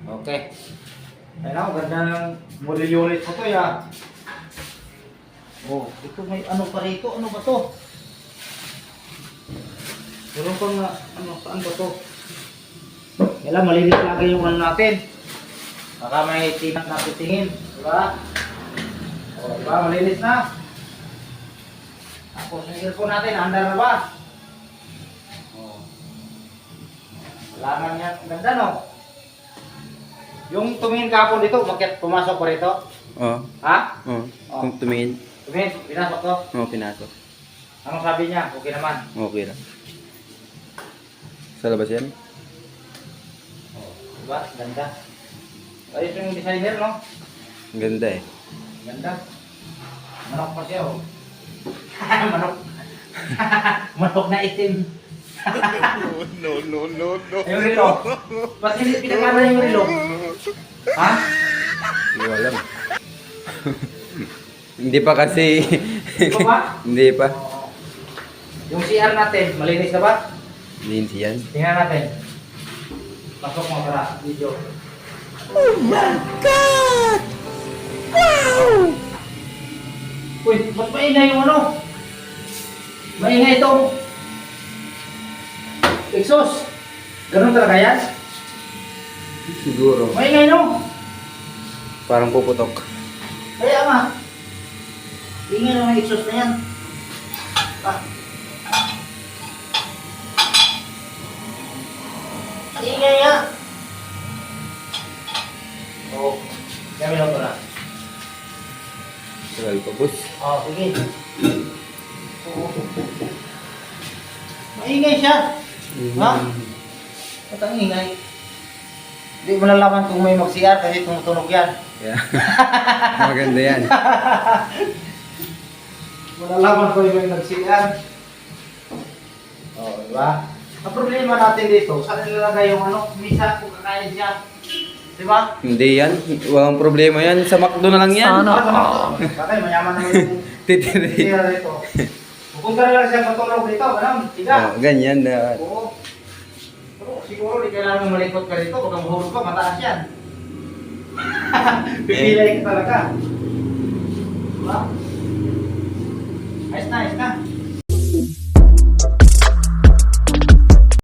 Okay. Ayun ako, ganda ng model unit ko to ya. Oh, ito may ano pa rito. Ano ba to? Meron pang ano, saan ba to? Kailan malinis lagi yung ano natin. Baka may tinat na titingin. Diba? O, diba? Malinis na. Tapos yung earphone natin, andar na ba? O. Kailangan yan. Ang ganda, no? Yung tumingin kapon dito, bakit pumasok pa rito? Oo. Ha? Oo. Oh. Kung tumingin. Tumingin, pinasok to. Oo, pinasok. Anong sabi niya? Okay naman. Okay lang. Sa labas yan? O, diba? Ganda. Ayos yung designer, no? Ang ganda eh. Ganda. Manok pa siya, oh. Manok. Manok na itim. No. Yung relo. Ba't hindi pinagana yung relo? Ha? Hindi ko alam. Hindi pa kasi. Di ba ba? Hindi pa. Oo. Yung CR natin, malinis na ba? Linis yan. Tingnan natin. Pasok mo para video. Oh my God! Wow! Uy, ba't maingay yung ano? Maingay itong exhaust. Ganun talaga yan? Siguro. Maingay, no? Parang puputok. Kaya nga. Ingay naman yung exhaust na yan. Ah. Ingay nga. Oo. Kami lang ito na. Tagal pa, boss. Oo, sige. Oo. Maingay siya. Ha? Ba't ang ingay? Hindi mo nalaman kung may mag-CR kasi tumutunog yan. Yeah. Maganda yan. Malalaman ko yung nag-CR. Oo, diba? Ang problema natin dito, saan nilalagay yung ano, misa kung kakain siya. Diba? Hindi yan. Walang problema yan. Sa McDo na lang yan. Bakit mayaman naman yung Titiri. CR dito. Pupunta na lang siya matulog dito, ganun, tiga. Oh, ganyan na. Oo. Pero siguro di kailangan malikot ka dito, kung mahulog ka, mataas yan. Pipilay ka talaga. Diba? Ayos na, ayos na.